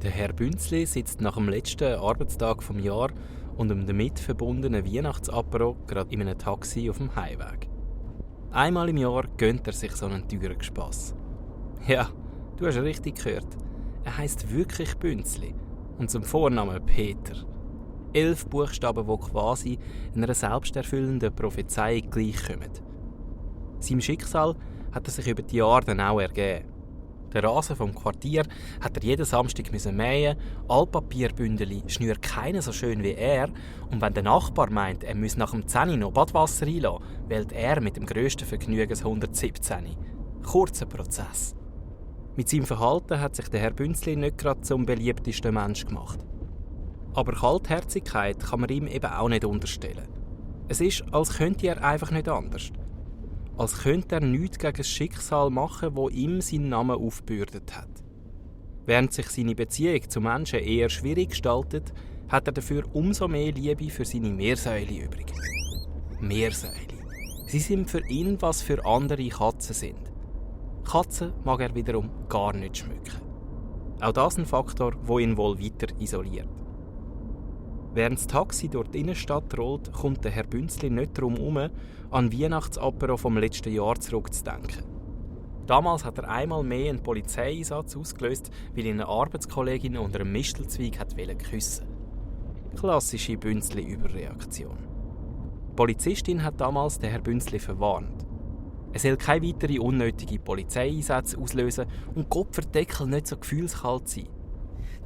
Der Herr Bünzli sitzt nach dem letzten Arbeitstag vom Jahr und dem damit verbundenen Weihnachtsapero gerade in einem Taxi auf dem Heimweg. Einmal im Jahr gönnt er sich so einen teuren Spass. Ja, du hast richtig gehört. Er heisst wirklich Bünzli und zum Vornamen Peter. 11 Buchstaben, die quasi einer selbsterfüllenden Prophezeiung gleichkommen. Seinem Schicksal hat er sich über die Jahre dann auch ergeben. Den Rasen vom Quartier hat er jeden Samstag mähen, Altpapierbündeli schnürt keiner so schön wie er und wenn der Nachbar meint, er müsse nach dem 10 noch Badwasser einlassen, wählt er mit dem grössten Vergnügen das 117. Kurzer Prozess. Mit seinem Verhalten hat sich der Herr Bünzli nicht gerade zum beliebtesten Mensch gemacht. Aber Kaltherzigkeit kann man ihm eben auch nicht unterstellen. Es ist, als könnte er einfach nicht anders. Als könnte er nichts gegen das Schicksal machen, das ihm seinen Namen aufgebürdet hat. Während sich seine Beziehung zu Menschen eher schwierig gestaltet, hat er dafür umso mehr Liebe für seine Meersäule übrig. Meersäule. Sie sind für ihn, was für andere Katzen sind. Katzen mag er wiederum gar nicht schmücken. Auch das ein Faktor, der ihn wohl weiter isoliert. Während das Taxi durch die Innenstadt rollt, kommt der Herr Bünzli nicht darum herum, an Weihnachtsapero vom letzten Jahr zurückzudenken. Damals hat er einmal mehr einen Polizeieinsatz ausgelöst, weil ihn eine Arbeitskollegin unter einem Mistelzweig küssen wollte. Klassische Bünzli-Überreaktion. Die Polizistin hat damals den Herr Bünzli verwarnt. Er soll keine weiteren unnötigen Polizeieinsätze auslösen und Kopfverdeckel nicht so gefühlskalt sein.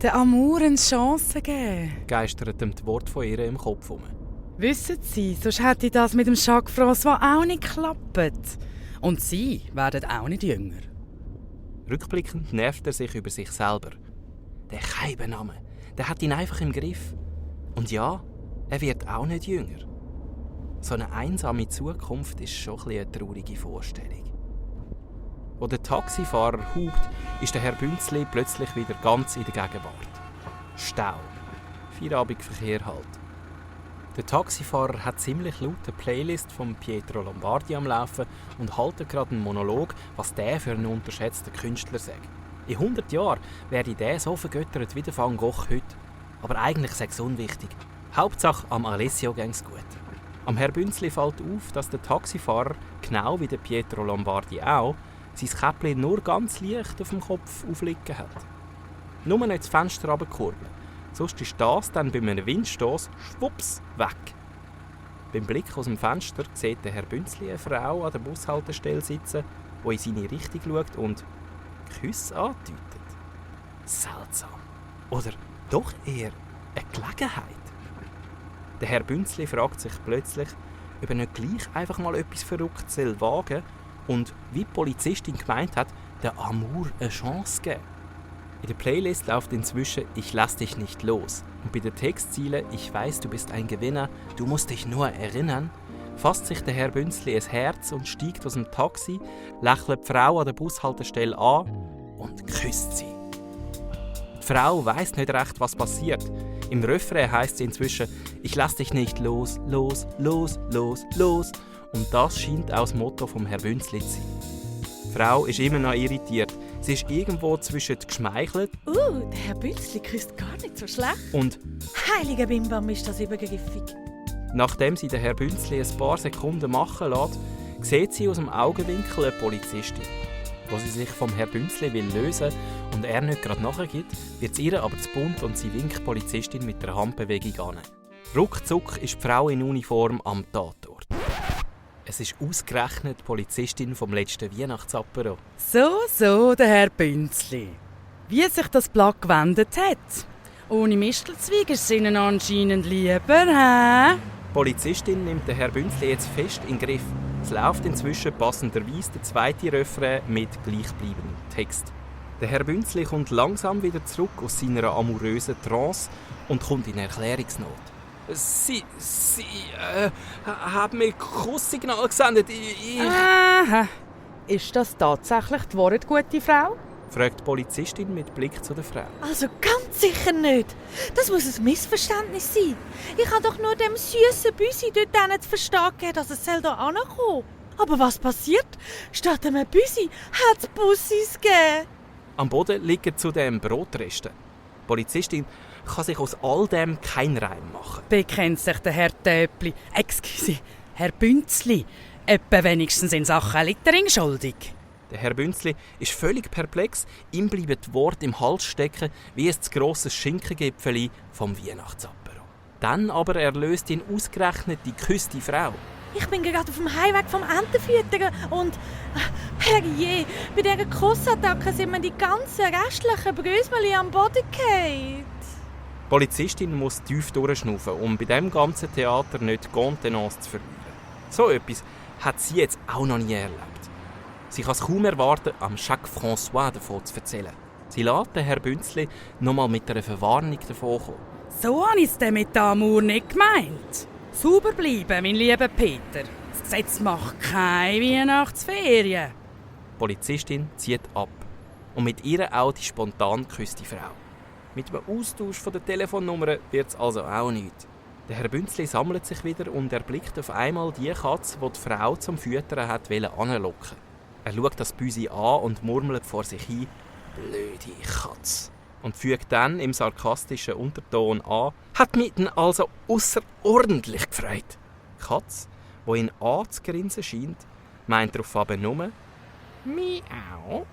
Der Amour eine Chance geben. Geistert ihm die Worte von ihr im Kopf herum. Wissen Sie, sonst hätte das mit dem Jacques François auch nicht geklappt. Und Sie werden auch nicht jünger. Rückblickend nervt er sich über sich selber. Der Keibenname, der hat ihn einfach im Griff. Und ja, er wird auch nicht jünger. So eine einsame Zukunft ist schon eine traurige Vorstellung. Als der Taxifahrer hupt, ist der Herr Bünzli plötzlich wieder ganz in der Gegenwart. Stau. Feierabendverkehr halt. Der Taxifahrer hat ziemlich laut eine Playlist von Pietro Lombardi am Laufen und hält gerade einen Monolog, was der für einen unterschätzten Künstler sei. In 100 Jahren werde der so vergöttert wie der Van Gogh heute. Aber eigentlich sei es unwichtig. Hauptsache am Alessio ging's gut. Am Herr Bünzli fällt auf, dass der Taxifahrer, genau wie der Pietro Lombardi auch, sein Käppchen nur ganz leicht auf dem Kopf aufliegen hat. Nur nicht das Fenster runterkurbeln, sonst ist das dann bei einem Windstoss schwupps weg. Beim Blick aus dem Fenster sieht der Herr Bünzli eine Frau an der Bushaltestelle sitzen, die in seine Richtung schaut und Küsse andeutet. Seltsam. Oder doch eher eine Gelegenheit. Der Herr Bünzli fragt sich plötzlich, ob er nicht gleich einfach mal etwas Verrücktes wagen soll und, wie die Polizistin gemeint hat, der Amour eine Chance geben. In der Playlist läuft inzwischen «Ich lass dich nicht los» und bei der Textziele «Ich weiß, du bist ein Gewinner, du musst dich nur erinnern» fasst sich der Herr Bünzli ein Herz und steigt aus dem Taxi, lächelt die Frau an der Bushaltestelle an und küsst sie. Die Frau weiss nicht recht, was passiert. Im Refrain heisst es inzwischen «Ich lass dich nicht los, los, los, los, los». Und das scheint auch das Motto vom Herr Bünzli zu sein. Die Frau ist immer noch irritiert. Sie ist irgendwo zwischen geschmeichelt der Herr Bünzli küsst gar nicht so schlecht. und Heiliger Bimbam, ist das übergriffig. nachdem sie den Herr Bünzli ein paar Sekunden machen lässt, sieht sie aus dem Augenwinkel eine Polizistin. Als sie sich vom Herr Bünzli lösen will und er nicht gerade nachgibt, wird es ihr aber zu bunt und sie winkt die Polizistin mit der Handbewegung an. Ruckzuck ist die Frau in Uniform am Tatort. Es ist ausgerechnet die Polizistin vom letzten Weihnachtsapero. So, der Herr Bünzli. Wie sich das Blatt gewendet hat. Ohne Mistelzweig ist es Ihnen anscheinend lieber, hä? Die Polizistin nimmt den Herr Bünzli jetzt fest in den Griff. Es läuft inzwischen passenderweise der zweite Refrain mit gleichbleibendem Text. Der Herr Bünzli kommt langsam wieder zurück aus seiner amourösen Trance und kommt in Erklärungsnot. Sie haben mir Kusssignal gesendet. Aha. Ist das tatsächlich die wortgute Frau? Fragt die Polizistin mit Blick zu der Frau. Also ganz sicher nicht. Das muss ein Missverständnis sein. Ich habe doch nur dem süßen Büsi dort zu verstehen gegeben, dass es hier ankommt. Aber was passiert? Statt einem Büsi hat es Bussis gegeben. Am Boden liegen zudem Brotresten. Die Polizistin kann sich aus all dem keinen Reim machen. Bekennt sich der Herr Töpli, Herr Bünzli, etwa wenigstens in Sachen Littering schuldig? Der Herr Bünzli ist völlig perplex, ihm bleiben die Worte im Hals stecken, wie ein grosses Schinkengipfeli vom Weihnachtsapero. Dann aber erlöst ihn ausgerechnet die geküsste Frau. Ich bin gerade auf dem Heimweg vom Entenfüttern und... Herrje, bei dieser Kussattacke sind mir die ganzen restlichen Brösmeli am Boden gefallen. Die Polizistin muss tief durchschnaufen, um bei diesem ganzen Theater nicht die Contenance zu verlieren. So etwas hat sie jetzt auch noch nie erlebt. Sie kann es kaum erwarten, am Jacques François davon zu erzählen. Sie lässt den Herrn Bünzli noch mal mit einer Verwarnung davonkommen. So habe ich es denn mit Amour nicht gemeint. Sauber bleiben, mein lieber Peter. Das Gesetz macht keine Weihnachtsferien. Die Polizistin zieht ab. Und mit ihr auch die spontan geküsste Frau. Mit dem Austausch der Telefonnummern wird es also auch nichts. Der Herr Bünzli sammelt sich wieder und erblickt auf einmal die Katze, die die Frau zum Füttern anlocken. Er schaut das Büsi an und murmelt vor sich hin: «Blöde Katze!» und fügt dann im sarkastischen Unterton an: «Hat mich denn also ausserordentlich gefreut!» Die Katze, die ihn anzugrinsen scheint, meint darauf aber nur: «Miau!»